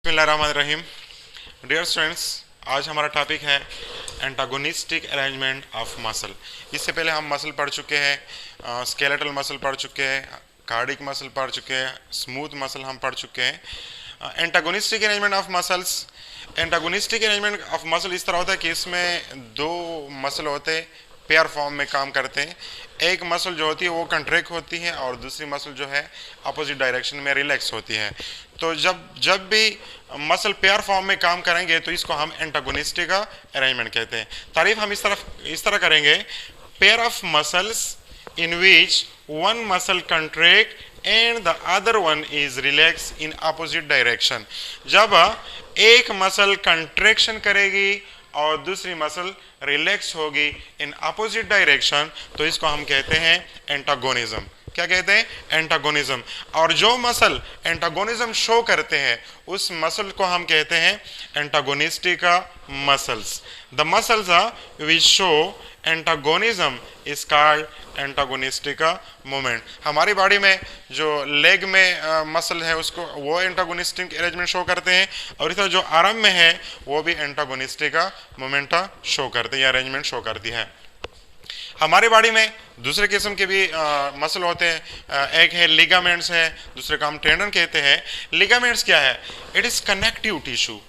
बिस्मिल्लाहिर्रहमानिर्रहीम। Dear students, आज हमारा टॉपिक है एंटागोनिस्टिक अरेंजमेंट ऑफ मसल। इससे पहले हम मसल पढ़ चुके हैं, स्केलेटल मसल पढ़ चुके हैं, कार्डिक मसल पढ़ चुके हैं, स्मूथ मसल हम पढ़ चुके हैं। Antagonistic arrangement of muscles, antagonistic arrangement of muscle इस तरह होता है कि इसमें दो मसल होते हैं, पेयर फॉर्म में काम करते हैं। एक मसल जो होती है वो कंट्रैक्ट होती है और दूसरी मसल जो है अपोजिट डायरेक्शन में रिलैक्स होती है। तो जब भी मसल पेयर फॉर्म में काम करेंगे तो इसको हम एंटागोनिस्टिक अरेंजमेंट कहते हैं। तारीफ हम इस तरह करेंगे, pair of muscles in which one muscle contract and the other one is relax in opposite direction. जब एक मसल कंट्रैक्शन करेगी और दूसरी मसल रिलैक्स होगी इन अपोजिट डायरेक्शन तो इसको हम कहते हैं एंटागोनिज्म। क्या कहते हैं? एंटागोनिज्म। और जो मसल एंटागोनिज्म शो करते हैं उस मसल को हम कहते हैं antagonistic muscles. The muscles which show antagonism is called antagonistic movement. हमारी बॉडी में जो लेग में मसल है उसको वो एंटागोनिस्टिक अरेंजमेंट शो करते हैं, और इस तरह जो आर्म में है वो भी एंटागोनिस्टिक मूवमेंट शो करते हैं या अरेंजमेंट शो करती है। हमारी बॉडी में दूसरे किस्म के भी मसल होते हैं। एक है लिगामेंट्स है, दूसरे को हम टेंडन कहते हैं। लिगामेंट्स क्या है? It is connective tissue.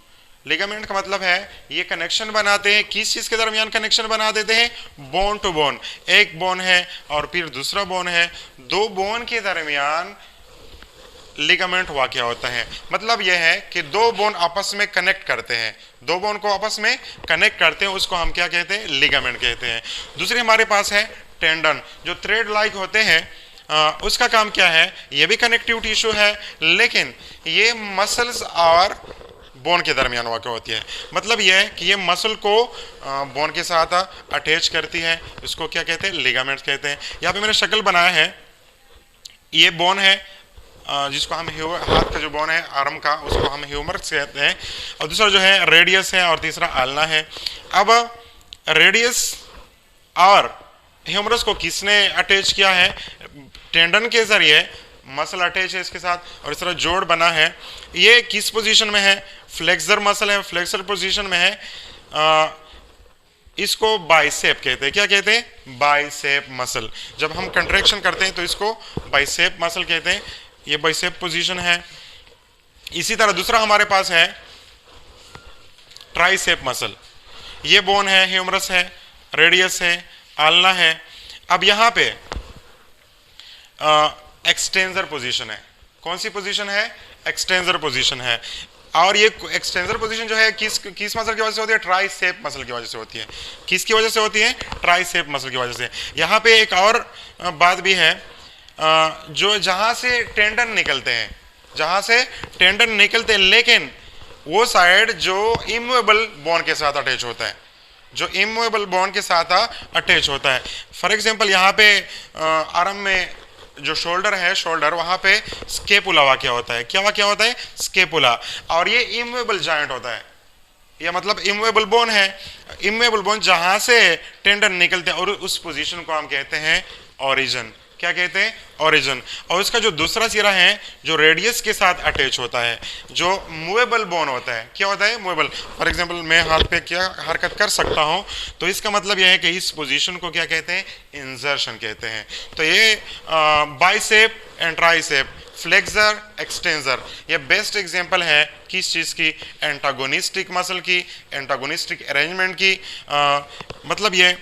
Ligament का मतलब है ये कनेक्शन बनाते हैं। किस चीज के दरमियान कनेक्शन बना देते हैं? Bone to bone. एक बोन है और फिर दूसरा बोन है, दो बोन के दरमियान लिगामेंट वाक़या होता है। मतलब यह है कि दो बोन आपस में कनेक्ट करते हैं, दो बोन को आपस में कनेक्ट करते हैं, उसको हम क्या कहते हैं? लिगामेंट कहते हैं। दूसरे हमारे पास है टेंडन, जो थ्रेड लाइक होते हैं। उसका काम क्या है? ये भी कनेक्टिव टिश्यू है, लेकिन ये मसल्स और बोन के दरमियान वाक़या होती है। मतलब यह है कि ये मसल को बोन के साथ अटैच करती है, इसको क्या कहते हैं? लिगामेंट्स कहते हैं। यहाँ पे मैंने शक्ल बनाया है, ये बोन है जिसको हम हाथ का जो बोन है आर्म का उसको हम ह्यूमरस कहते हैं, और दूसरा जो है रेडियस है और तीसरा आल्ना है। अब रेडियस और ह्यूमरस को किसने अटैच किया है? टेंडन के जरिए मसल अटैच है इसके साथ, और इस तरह जोड़ बना है। ये किस पोजीशन में है? फ्लेक्सर मसल है, फ्लेक्सर पोजीशन में है। इसको बाइसेप कहते हैं। क्या कहते हैं? Bicep muscle. जब हम कंट्रैक्शन करते हैं तो इसको बाइसेप मसल कहते हैं। ये बाइसेप पोजीशन है। इसी तरह दूसरा हमारे पास है ट्राइसेप मसल। ये बोन है, ह्यूमरस है, रेडियस है, आल्ना है। अब यहां पे एक्सटेंसर पोजीशन है। कौन सी पोजीशन है? एक्सटेंसर पोजीशन है। और ये एक्सटेंसर पोजीशन जो है किस मसल की वजह से होती है? ट्राइसेप मसल की वजह से होती है। किसकी वजह से होती है? ट्राइसेप मसल की वजह से। यहाँ पे एक और बात भी है, जो जहां से टेंडन निकलते हैं, जहां से टेंडन निकलते हैं, लेकिन वो साइड जो इमूवेबल बोन के साथ अटैच होता है, जो इमूवेबल बोन के साथ अटैच होता है। फॉर एग्जांपल यहाँ पे आर्म में जो शोल्डर है, शोल्डर वहां पे स्केपुला वाक़या होता है। क्या वाक़या होता है? स्केपुला। और ये इमूवेबल जॉइंट होता है, या मतलब इमूवेबल बोन है। इमूवेबल बोन जहां से टेंडन निकलते हैं, और उस पोजीशन को हम कहते हैं ओरिजिन। क्या कहते हैं? ओरिजिन। और इसका जो दूसरा सिरा है जो रेडियस के साथ अटैच होता है, जो मूवेबल बोन होता है। क्या होता है? मूवेबल। फॉर एग्जांपल मैं हाथ पे क्या हरकत कर सकता हूं, तो इसका मतलब यह है कि इस पोजीशन को क्या कहते हैं? इंसर्शन कहते हैं। तो ये bicep and tricep, flexor, extensor, ये बेस्ट एग्जांपल है किस चीज की? एंटागोनिस्टिक मसल की, एंटागोनिस्टिक अरेंजमेंट की। मतलब ये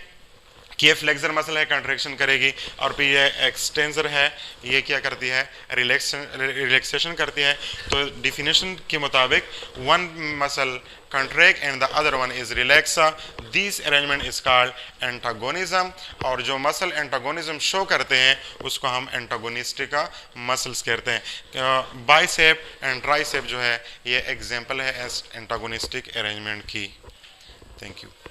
कि ये फ्लेक्सर मसल है, कंट्रैक्शन करेगी, और फिर ये एक्सटेंसर है, ये क्या करती है? रिलैक्सेशन करती है। तो डिफिनेशन के मुताबिक one muscle contract and the other one is relax, this arrangement is called antagonism. और जो मसल एंटागोनिज्म शो करते हैं उसको हम एंटागोनिस्टिक मसल्स कहते हैं। बाइसेप एंड ट्राइसेप जो है ये एग्जाम्पल है एंटागोनिस्टिक अरेंजमेंट की। Thank you.